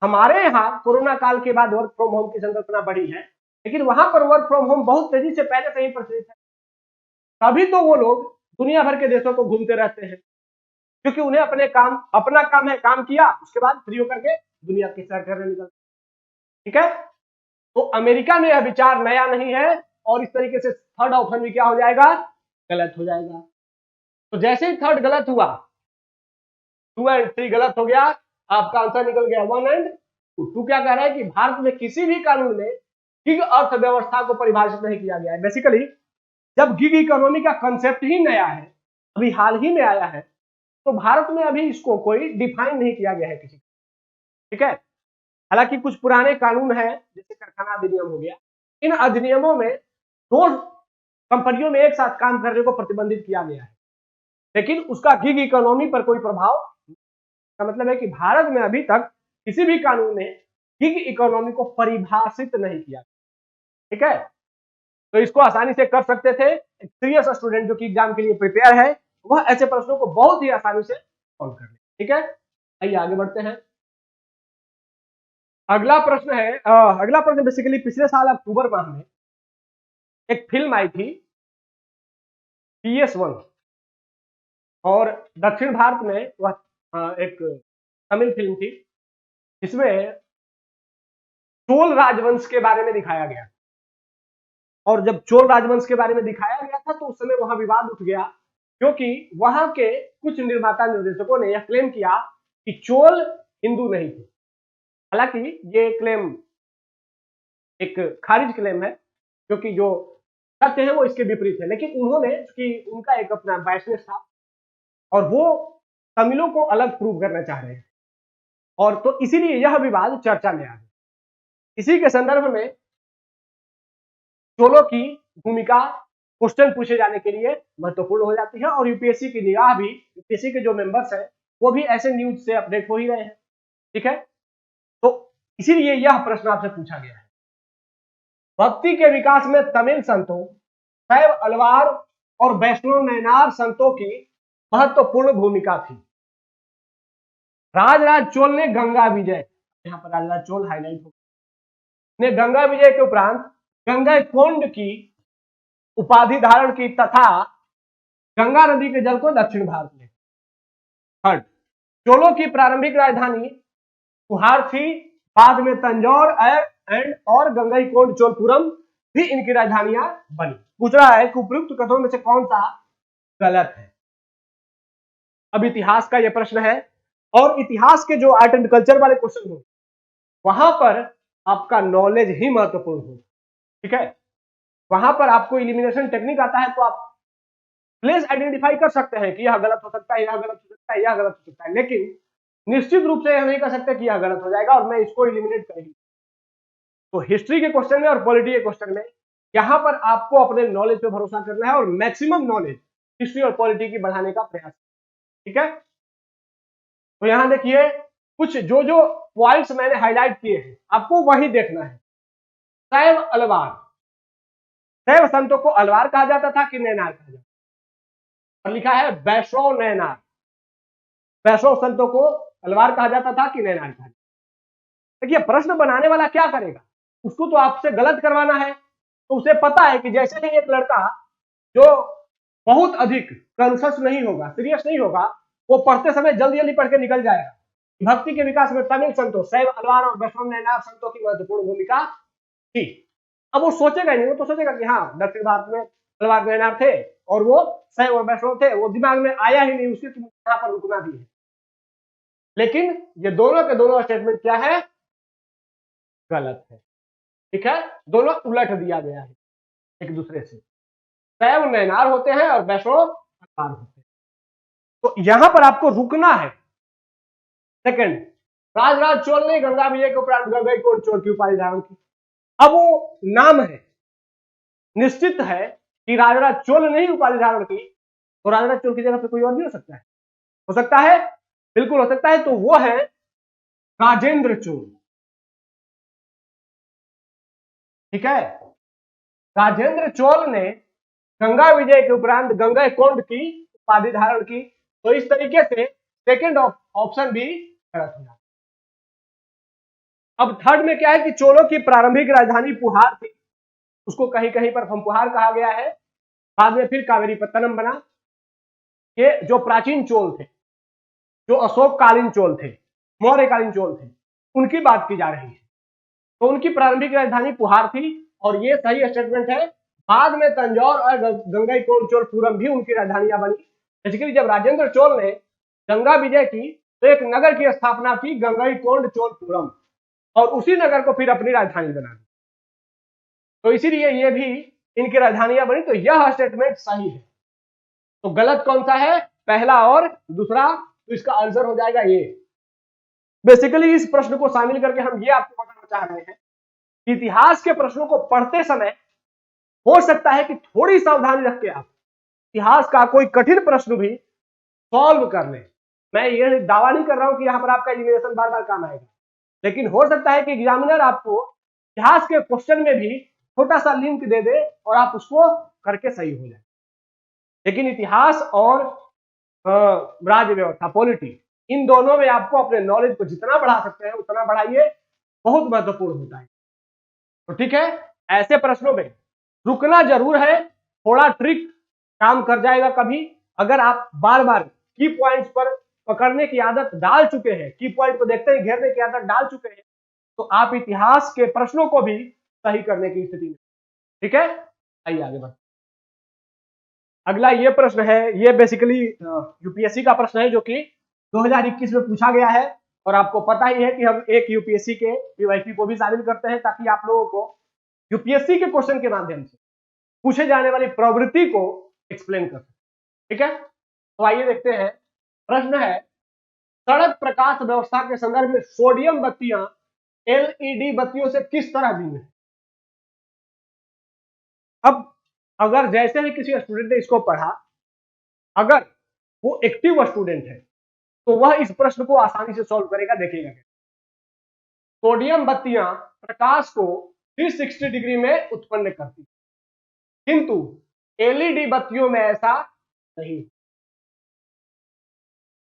हमारे यहाँ कोरोना काल के बाद वर्क फ्रॉम होम की संकल्पना बढ़ी है, लेकिन वहां पर वर्क फ्रॉम होम बहुत तेजी से पहले से ही प्रचलित है। तभी तो वो लोग दुनिया भर के देशों को घूमते रहते हैं, क्योंकि उन्हें अपना काम है, काम किया उसके बाद फ्री होकर के दुनिया की सैर करने निकलते। ठीक है, तो अमेरिका में यह विचार नया नहीं है और इस तरीके से थर्ड ऑप्शन भी क्या हो जाएगा, गलत हो जाएगा। तो जैसे ही थर्ड गलत हुआ, 2 और 3 गलत हो गया, आपका आंसर निकल गया 1 और 2। क्या कह रहा है कि भारत में किसी भी कानून में गिग अर्थव्यवस्था को परिभाषित नहीं किया गया है। बेसिकली जब गिग इकोनॉमी का कंसेप्ट ही नया है, अभी हाल ही में आया है, तो भारत में अभी इसको कोई डिफाइन नहीं किया गया है किसी। ठीक है, हालांकि कुछ पुराने कानून हैं जैसे कारखाना अधिनियम हो गया, इन अधिनियमों में 2 कंपनियों में एक साथ काम करने को प्रतिबंधित किया गया है, लेकिन उसका गिग इकोनॉमी पर कोई प्रभाव, का मतलब है कि भारत में अभी तक किसी भी कानून ने गिग इकोनॉमी को परिभाषित नहीं किया। ठीक है, तो इसको आसानी से कर सकते थे। एक सीरियस स्टूडेंट जो कि एग्जाम के लिए प्रिपेयर है, वह ऐसे प्रश्नों को बहुत ही आसानी से सॉल्व कर ले। ठीक है, आइए आगे बढ़ते हैं। अगला प्रश्न बेसिकली पिछले साल अक्टूबर माह में एक फिल्म आई थी PS1, और दक्षिण भारत में वह एक तमिल फिल्म थी, जिसमें चोल राजवंश के बारे में दिखाया गया। और जब चोल राजवंश के बारे में दिखाया गया था तो उस समय वहां विवाद उठ गया क्योंकि वहां के कुछ निर्माता निर्देशकों ने यह क्लेम किया कि चोल हिंदू नहीं थे। हालांकि ये क्लेम एक खारिज क्लेम है, क्योंकि जो सत्य है वो इसके विपरीत है। लेकिन उन्होंने, कि उनका एक अपना बायसनेस था और वो तमिलों को अलग प्रूव करना चाह रहे हैं, और तो इसीलिए यह विवाद चर्चा में आ गया। इसी के संदर्भ में चोलों की भूमिका क्वेश्चन पूछे जाने के लिए महत्वपूर्ण हो जाती है, और यूपीएससी की निगाह भी, यूपीएससी के जो मेंबर्स हैं वो भी ऐसे न्यूज से अपडेट हो ही रहे हैं। ठीक है, तो इसीलिए यह प्रश्न आपसे पूछा गया है। भक्ति के विकास में तमिल संतों, शैव अलवार और वैष्णव नयनार संतों की महत्वपूर्ण भूमिका थी। राजराज चोल ने गंगा विजय, यहाँ पर राजराज चोल हाईलाइट हो, ने गंगा विजय के उपरांत गंगा कोंड की उपाधि धारण की तथा गंगा नदी के जल को दक्षिण भारत में। थर्ड, चोलों की प्रारंभिक राजधानी कुहार थी, बाद में तंजौर एंड और गंगईकोंड चोलपुरम भी इनकी राजधानियां बनी। पूछ रहा है कि उपयुक्त कथनों में से कौन सा गलत है। अब इतिहास का यह प्रश्न है, और इतिहास के जो आर्ट एंड कल्चर वाले क्वेश्चन हो वहां पर आपका नॉलेज ही महत्वपूर्ण हो। ठीक है, वहां पर आपको इलिमिनेशन टेक्निक आता है तो आप प्लेस आइडेंटिफाई कर सकते हैं कि यह गलत हो सकता है, यह गलत हो सकता है, यह गलत हो सकता है, लेकिन निश्चित रूप से यह नहीं कर सकते कि यह गलत हो जाएगा और मैं इसको इलिमिनेट करेंगे। तो हिस्ट्री के क्वेश्चन में और पॉलिटी के क्वेश्चन में यहां पर आपको अपने नॉलेज पे भरोसा करना है और मैक्सिमम नॉलेज हिस्ट्री और पॉलिटी की बढ़ाने का प्रयास। ठीक है, तो यहां देखिए कुछ जो जो पॉइंट्स मैंने हाईलाइट किए हैं आपको वही देखना है। शैव अलवार, शैव संतों को अलवार कहा जाता था कि नैनार कहा जाता, और लिखा है वैष्णव नैनार, वैष्णव संतों को अलवार कहा जाता था कि नैनार कहा जाता। देखिए प्रश्न बनाने वाला क्या करेगा, उसको तो आपसे गलत करवाना है। तो उसे पता है कि जैसे ही एक लड़का जो बहुत अधिक कॉन्शियस नहीं होगा, सीरियस नहीं होगा, वो पढ़ते समय जल्दी जल्दी पढ़ के निकल जाएगा। भक्ति के विकास में तमिल संतों, शैव अलवार और वैष्णव नैनार संतों की महत्वपूर्ण भूमिका थी। अब वो सोचेगा नहीं, वो तो सोचेगा कि हाँ दक्षिण भारत में अलवार नैनार थे और वो शैव और वैष्णव थे, वो दिमाग में आया ही नहीं उसके यहाँ पर रुकना भी है। लेकिन ये दोनों के दोनों स्टेटमेंट क्या है, गलत है। ठीक है, दोनों उलट दिया गया है एक दूसरे से। शैव नैनार होते हैं और वैष्णव अलवार होते हैं। तो यहां पर आपको रुकना है। सेकंड, राजराज चोल ने गंगा विजय के उपरांत गंगईकोंड चोल की उपाधि धारण की। अब वो नाम है, निश्चित है कि राजराज चोल ने ही उपाधि धारण की, तो राजराज चोल की जगह पे कोई और भी हो सकता है। हो सकता है, बिल्कुल हो सकता है। तो वो है राजेंद्र चोल। ठीक है, राजेंद्र चोल ने गंगा विजय के उपरांत गंगईकोंड की उपाधि धारण की। तो इस तरीके से सेकंड ऑप्शन भी गलत हो जाता। अब थर्ड में क्या है कि चोलों की प्रारंभिक राजधानी पुहार थी, उसको कहीं कहीं पर फमपुहार कहा गया है, बाद में फिर कावेरीपत्तनम बना। ये जो प्राचीन चोल थे, जो अशोक कालीन चोल थे, मौर्य कालीन चोल थे, उनकी बात की जा रही है। तो उनकी प्रारंभिक राजधानी पुहार थी, और ये सही स्टेटमेंट है। बाद में तंजौर और गंगईकोंड चोलपुरम भी उनकी राजधानियां बनी। बेसिकली जब राजेंद्र चोल ने गंगा विजय की तो एक नगर की स्थापना की, गंगईकोंड चोलपुरम, और उसी नगर को फिर अपनी राजधानी बना दी। तो इसीलिए ये भी इनकी राजधानियां बनी। तो यह स्टेटमेंट सही है। तो गलत कौन सा है, पहला और दूसरा। तो इसका आंसर हो जाएगा ये। बेसिकली इस प्रश्न को शामिल करके हम ये आपको बताना चाह रहे हैं कि इतिहास के प्रश्नों को पढ़ते समय हो सकता है कि थोड़ी सावधानी रख के आप इतिहास का कोई कठिन प्रश्न भी सॉल्व कर लें। मैं ये दावा नहीं कर रहा हूं कि यहां पर आपका एलिमिनेशन बार बार काम आएगा, लेकिन हो सकता है कि एग्जामिनर आपको इतिहास के क्वेश्चन में भी छोटा सा लिंक दे दे और आप उसको करके सही हो जाए। लेकिन इतिहास और राज्य व्यवस्था, पॉलिटी, इन दोनों में आपको अपने नॉलेज को जितना बढ़ा सकते हैं उतना बढ़ाइए, बहुत महत्वपूर्ण होता है। तो ठीक है, ऐसे प्रश्नों में रुकना जरूर है, थोड़ा ट्रिक काम कर जाएगा कभी। अगर आप बार बार की पॉइंट्स पर पकड़ने की आदत डाल चुके हैं, की पॉइंट को देखते ही घेरने की आदत डाल चुके हैं, तो आप इतिहास के प्रश्नों को भी सही करने की स्थिति में। ठीक है, आइए आगे बढ़ते। अगला ये प्रश्न है, ये बेसिकली यूपीएससी का प्रश्न है जो कि 2021 में पूछा गया है और आपको पता ही है कि हम एक यूपीएससी के पीवाईक्यू को भी शामिल करते हैं ताकि आप लोगों को यूपीएससी के क्वेश्चन के माध्यम से पूछे जाने वाली प्रवृत्ति को एक्सप्लेन कर सकें। ठीक है, तो आइए देखते हैं। प्रश्न है, सड़क प्रकाश व्यवस्था के संदर्भ में सोडियम बत्तियां एलईडी बत्तियों से किस तरह भिन्न है। अब अगर जैसे ही किसी स्टूडेंट ने इसको पढ़ा, अगर वो एक्टिव स्टूडेंट है तो वह इस प्रश्न को आसानी से सॉल्व करेगा। देखिएगा, सोडियम बत्तियां प्रकाश को 360 डिग्री में उत्पन्न करती, किंतु एलईडी बत्तियों में ऐसा नहीं।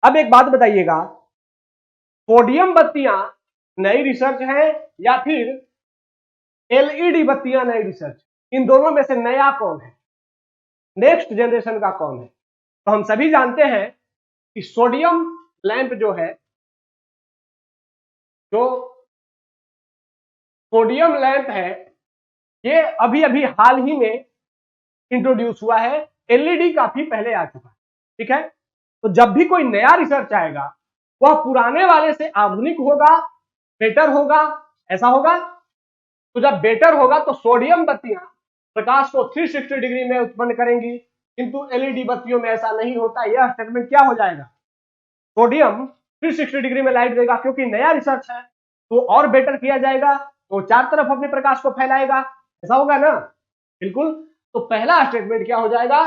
अब एक बात बताइएगा, सोडियम बत्तियां नई रिसर्च है या फिर एलईडी बत्तियां नई रिसर्च? इन दोनों में से नया कौन है, नेक्स्ट जनरेशन का कौन है? तो हम सभी जानते हैं कि सोडियम लैंप जो है, जो सोडियम लैंप है, ये अभी अभी हाल ही में इंट्रोड्यूस हुआ है। एलईडी काफी पहले आ चुका है। ठीक है, तो जब भी कोई नया रिसर्च आएगा वह पुराने वाले से आधुनिक होगा, बेटर होगा, ऐसा होगा। तो जब बेटर होगा तो सोडियम बत्तियां प्रकाश को 360 डिग्री में उत्पन्न करेंगी, किंतु एलईडी बत्तियों में ऐसा नहीं होता। यह स्टेटमेंट क्या हो जाएगा, सोडियम 360 डिग्री में लाइट देगा क्योंकि नया रिसर्च है, तो और बेटर किया जाएगा, तो चार तरफ अपने प्रकाश को फैलाएगा, ऐसा होगा ना? बिल्कुल। तो पहला स्टेटमेंट क्या हो जाएगा,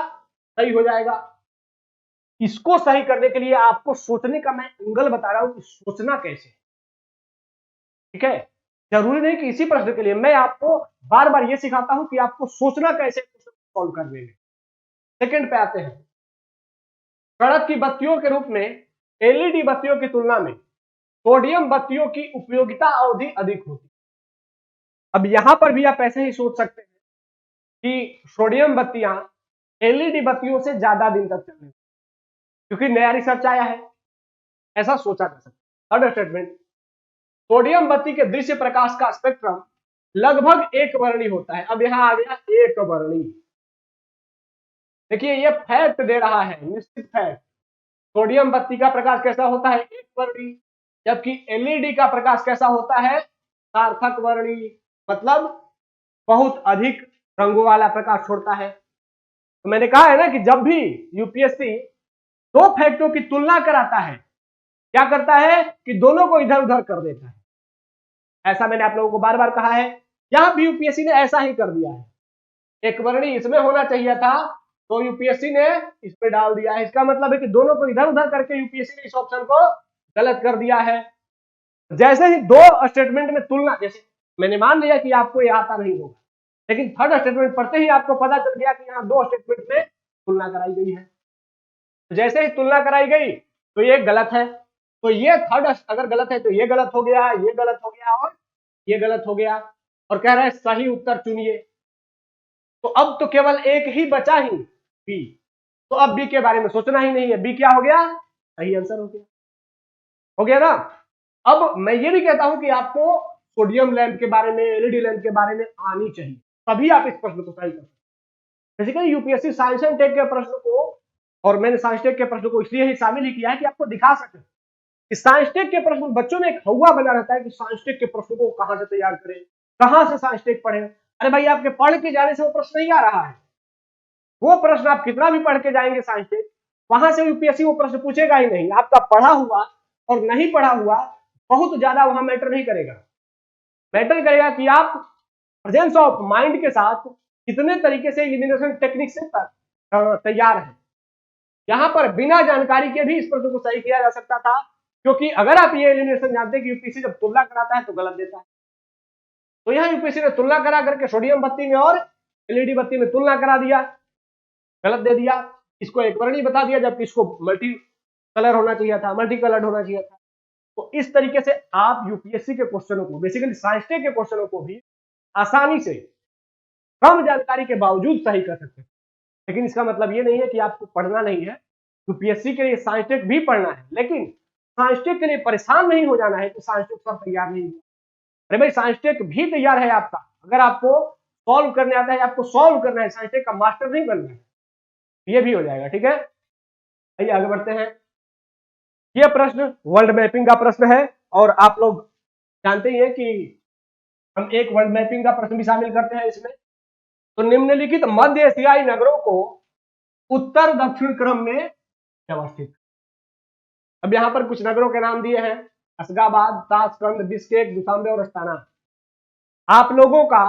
सही हो जाएगा। इसको सही करने के लिए आपको सोचने का मैं एंगल बता रहा हूं कि सोचना कैसे। ठीक है, जरूरी नहीं कि इसी प्रश्न के लिए, मैं आपको बार बार ये सिखाता हूं कि आपको सोचना कैसे सॉल्व करने में। सेकंड पे आते हैं, सड़क की बत्तियों के रूप में एलईडी बत्तियों की तुलना में सोडियम बत्तियों की उपयोगिता अवधि अधिक होती है। अब यहां पर भी आप ऐसे ही सोच सकते हैं कि सोडियम बत्तियां एलईडी बत्तियों से ज्यादा दिन तक चलेंगी क्योंकि नया रिसर्च आया है, ऐसा सोचा जा सकता है। थर्ड स्टेटमेंट, सोडियम बत्ती के दृश्य प्रकाश का स्पेक्ट्रम लगभग एक वर्णी होता है। अब यहां आ गया एक वर्णी। देखिए, ये फैक्ट दे रहा है, निश्चित फैक्ट। सोडियम बत्ती का प्रकाश कैसा होता है, एक वर्णी, जबकि एलईडी का प्रकाश कैसा होता है, सार्थक वर्णी, मतलब बहुत अधिक रंगों वाला प्रकाश छोड़ता है। तो मैंने कहा है ना कि जब भी यूपीएससी दो फैक्टों की तुलना कराता है, क्या करता है कि दोनों को इधर उधर कर देता है। ऐसा मैंने आप लोगों को बार बार कहा है, यहां भी यूपीएससी ने ऐसा ही कर दिया है। एक वर्णी इसमें होना चाहिए था तो यूपीएससी ने इसमें डाल दिया है। इसका मतलब है कि दोनों को इधर उधर करके यूपीएससी ने इस ऑप्शन को गलत कर दिया है। जैसे ही दो स्टेटमेंट में तुलना, जैसे मैंने मान लिया कि आपको यह आता नहीं होगा, लेकिन थर्ड स्टेटमेंट पढ़ते ही आपको पता चल गया कि यहाँ दो स्टेटमेंट में तुलना कराई गई है। जैसे ही तुलना कराई गई तो ये गलत है, तो ये थर्ड अगर गलत है तो ये गलत हो गया, ये गलत हो गया और ये गलत हो गया, और कह रहा है सही उत्तर चुनिए। तो अब तो केवल एक ही बचा ही, बी। तो अब बी के बारे में सोचना ही नहीं है, बी क्या हो गया, सही आंसर हो गया ना। अब मैं ये भी कहता हूं कि आपको सोडियम लैंप के बारे में, एलईडी लैंप के बारे में आनी चाहिए, तभी आप इस प्रश्न को सही कर सकते। Basically UPSC science and tech के प्रश्न को, और मैंने साइंस टेक के प्रश्न को इसलिए ही शामिल ही किया है कि आपको दिखा सके कि साइंस टेक के प्रश्न, बच्चों में एक हवा बना रहता है कि साइंस टेक के प्रश्न को कहां से तैयार करें, कहां से साइंस टेक पढ़े। अरे भाई, आपके पढ़ के जाने से वो प्रश्न नहीं आ रहा है। वो प्रश्न आप कितना भी पढ़ के जाएंगे साइंस टेक, वहां से यूपीएससी वो प्रश्न पूछेगा ही नहीं। आपका पढ़ा हुआ और नहीं पढ़ा हुआ बहुत ज्यादा वहां मैटर नहीं करेगा। मैटर करेगा कि आप प्रेजेंस ऑफ माइंड के साथ कितने तरीके से एलिमिनेशन टेक्निक से तैयार है। यहां पर बिना जानकारी के भी इस प्रश्न को सही किया जा सकता था, क्योंकि अगर आप ये एलिमिनेशन जानते हैं कि यूपीएससी जब तुलना कराता है तो गलत देता है। तो यहां यूपीएससी ने तुलना करा करके सोडियम बत्ती में और एलईडी बत्ती में तुलना करा दिया, गलत दे दिया। इसको एक वर्णी बता दिया, जबकि इसको मल्टी कलर होना चाहिए था, मल्टी कलर्ड होना चाहिए था। तो इस तरीके से आप यूपीएससी के क्वेश्चनों को, बेसिकली साइंस टेक के क्वेश्चनों को भी आसानी से कम जानकारी के बावजूद सही कर सकते हैं। लेकिन इसका मतलब ये नहीं है कि आपको पढ़ना नहीं है। यूपीएससी के लिए साइंस टेक भी पढ़ना है, लेकिन साइंस टेक के लिए परेशान नहीं हो जाना है कि साइंस टेक पर तैयार नहीं हुआ। अरे भाई, साइंस टेक भी तैयार है आपका। अगर आपको सॉल्व करने आता है, आपको सॉल्व करना है, साइंस टेक का मास्टर नहीं बनना है। ये भी हो जाएगा। ठीक है, आइए आगे बढ़ते हैं। ये प्रश्न वर्ल्ड मैपिंग का प्रश्न है और आप लोग जानते ही हैं कि हम एक वर्ल्ड मैपिंग का प्रश्न भी शामिल करते हैं इसमें। तो निम्नलिखित मध्य एशियाई नगरों को उत्तर दक्षिण क्रम में व्यवस्थित। अब यहां पर कुछ नगरों के नाम दिए हैं, अशगाबाद, ताशकंद, बिश्केक, दुशांबे और अस्ताना। आप लोगों का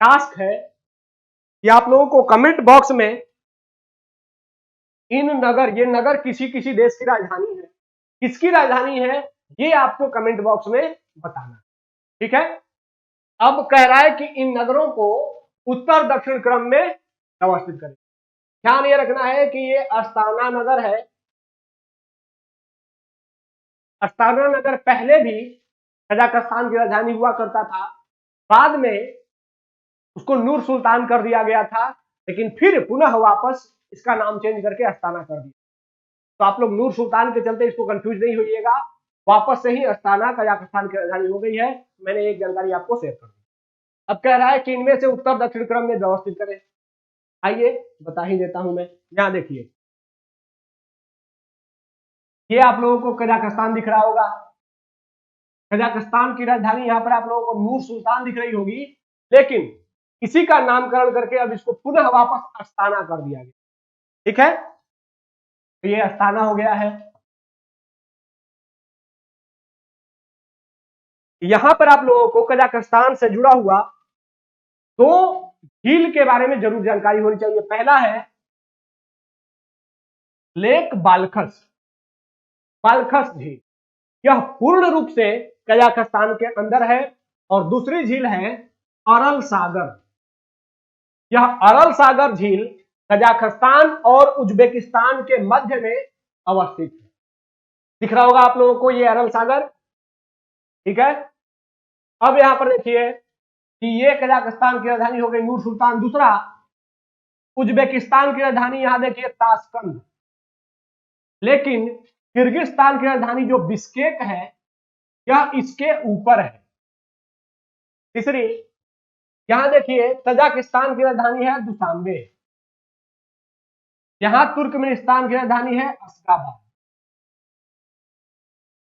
टास्क है कि आप लोगों को कमेंट बॉक्स में इन नगर, ये नगर किसी किसी देश की राजधानी है, किसकी राजधानी है ये आपको कमेंट बॉक्स में बताना। ठीक है, अब कह रहा है कि इन नगरों को उत्तर दक्षिण क्रम में व्यवस्थित करें। ध्यान ये रखना है कि ये अस्ताना नगर है। अस्ताना नगर पहले भी कजाकिस्तान की राजधानी हुआ करता था, बाद में उसको नूर सुल्तान कर दिया गया था, लेकिन फिर पुनः वापस इसका नाम चेंज करके अस्ताना कर दिया। तो आप लोग नूर सुल्तान के चलते इसको कंफ्यूज नहीं होइएगा, वापस से ही अस्ताना कजाकिस्तान की राजधानी हो गई है। मैंने एक जानकारी आपको शेयर कर दी। अब कह रहा है कि इनमें से उत्तर दक्षिण क्रम में व्यवस्थित करें। आइए बता ही देता हूं मैं। यहां देखिए, ये आप लोगों को कजाकिस्तान दिख रहा होगा। कजाकिस्तान की राजधानी यहां पर आप लोगों को नूर सुल्तान दिख रही होगी, लेकिन इसी का नामकरण करके अब इसको पुनः वापस अस्ताना कर दिया गया। ठीक है, तो ये अस्ताना हो गया है। यहां पर आप लोगों को कजाकिस्तान से जुड़ा हुआ दो झील के बारे में जरूर जानकारी होनी चाहिए। पहला है लेक बाल्खस, बाल्खस झील। यह पूर्ण रूप से कजाकिस्तान के अंदर है। और दूसरी झील है अरल सागर। यह अरल सागर झील कजाकिस्तान और उज्बेकिस्तान के मध्य में अवस्थित है। दिख रहा होगा आप लोगों को ये अरल सागर। ठीक है, अब यहां पर देखिए कि ये कजाकिस्तान की राजधानी हो गई नूर सुल्तान। दूसरा उज्बेकिस्तान की राजधानी यहां देखिए ताशकंद, लेकिन किर्गिस्तान की राजधानी जो बिश्केक है यह इसके ऊपर है। तीसरी यहां देखिए तजाकिस्तान की राजधानी है दुशांबे, यहां तुर्कमेनिस्तान की राजधानी है अशगाबाद।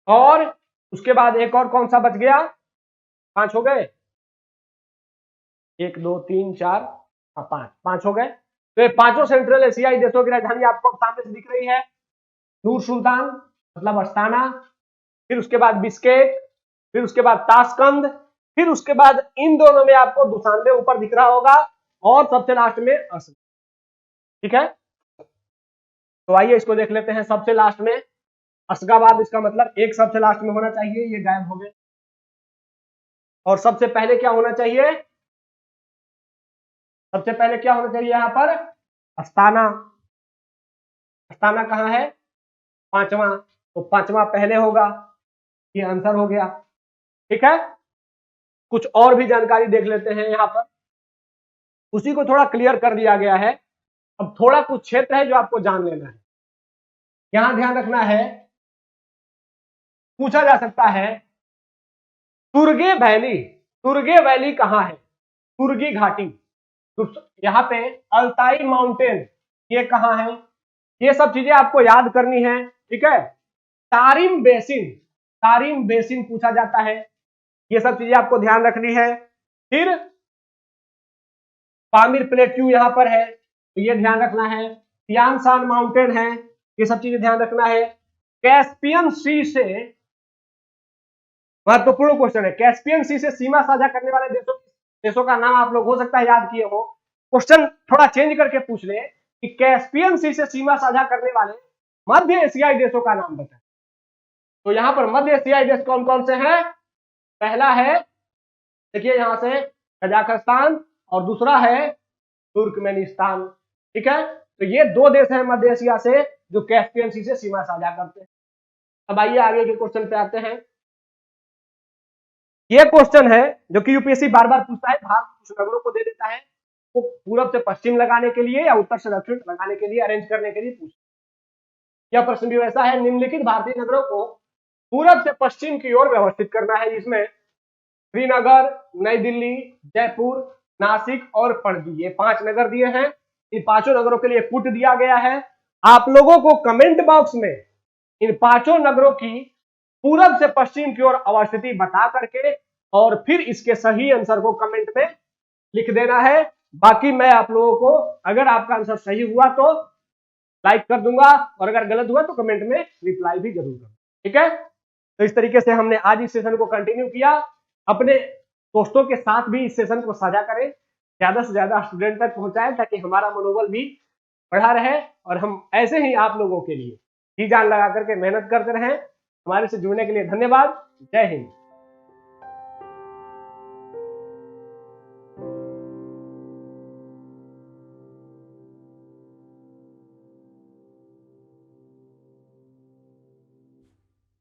और उसके बाद एक और कौन सा बच गया, 5 हो गए, 1 2 3 4 5 हो गए। तो ये पांचों सेंट्रल एशियाई देशों की राजधानी आपको सामने से दिख रही है। नूर सुल्तान मतलब अस्ताना, फिर उसके बाद बिश्केक, फिर उसके बाद ताशकंद, फिर उसके बाद इन दोनों में आपको दुशांबे ऊपर दिख रहा होगा और सबसे लास्ट में असद। ठीक है, तो आइए इसको देख लेते हैं। सबसे लास्ट में अशगाबाद, इसका मतलब एक सबसे लास्ट में होना चाहिए, ये गायब हो गए। और सबसे पहले क्या होना चाहिए, सबसे पहले क्या होना चाहिए यहां पर अस्ताना। अस्ताना कहां है, 5वां, तो 5वां पहले होगा, ये आंसर हो गया। ठीक है, कुछ और भी जानकारी देख लेते हैं यहां पर, उसी को थोड़ा क्लियर कर दिया गया है। अब थोड़ा कुछ क्षेत्र है जो आपको जान लेना है। यहां ध्यान रखना है, पूछा जा सकता है तुर्गे वैली, तुर्गे वैली कहां है, तुर्गी घाटी। तो यहाँ पे अल्ताई माउंटेन ये कहां है, ये सब चीजें आपको याद करनी है। ठीक है, तारिम बेसिन, तारिम बेसिन पूछा जाता है, ये सब चीजें आपको ध्यान रखनी है। फिर पामीर प्लेट्यू यहां पर है, तो ये ध्यान रखना है। तियान शान माउंटेन है, ये सब चीजें ध्यान रखना है। कैस्पियन सी से, महत्वपूर्ण क्वेश्चन है, कैस्पियन सी से सीमा साझा करने वाले देशों का नाम आप लोग हो सकता है याद किए हो। क्वेश्चन थोड़ा चेंज करके पूछ ले कि कैस्पियन सी से सीमा साझा करने वाले मध्य एशियाई देशों का नाम बताएं। तो यहां पर मध्य एशियाई देश कौन कौन से हैं, पहला है देखिए यहां से कजाकिस्तान और दूसरा है तुर्कमेनिस्तान। ठीक है, तो ये दो देश हैं मध्य एशिया से जो कैस्पियन सी से सीमा साझा करते हैं। अब आइए आगे के क्वेश्चन पे आते हैं। ये क्वेश्चन है जो कि यूपीएससी बार बार पूछता है, भारत कुछ नगरों को दे देता है, वो पूरब से पश्चिम लगाने के लिए या उत्तर से दक्षिण लगाने के लिए, अरेंज करने के लिए पूछता है। यह प्रश्न भी वैसा है, निम्नलिखित भारतीय नगरों को पूरब से पश्चिम की ओर व्यवस्थित करना है। इसमें श्रीनगर, नई दिल्ली, जयपुर, नासिक और पणजी, ये 5 नगर दिए हैं। इन 5 नगरों के लिए पुट दिया गया है। आप लोगों को कमेंट बॉक्स में इन 5 नगरों की पूरब से पश्चिम की ओर अवस्थिति बता करके और फिर इसके सही आंसर को कमेंट में लिख देना है। बाकी मैं आप लोगों को, अगर आपका आंसर सही हुआ तो लाइक कर दूंगा और अगर गलत हुआ तो कमेंट में रिप्लाई भी जरूर करूंगा। ठीक है, तो इस तरीके से हमने आज इस सेशन को कंटिन्यू किया। अपने दोस्तों के साथ भी इस सेशन को साझा करें, ज्यादा से ज्यादा स्टूडेंट तक पहुंचाएं ताकि हमारा मनोबल भी बढ़ा रहे और हम ऐसे ही आप लोगों के लिए जी जान लगा करके मेहनत करते रहें। हमारे से जुड़ने के लिए धन्यवाद। जय हिंद।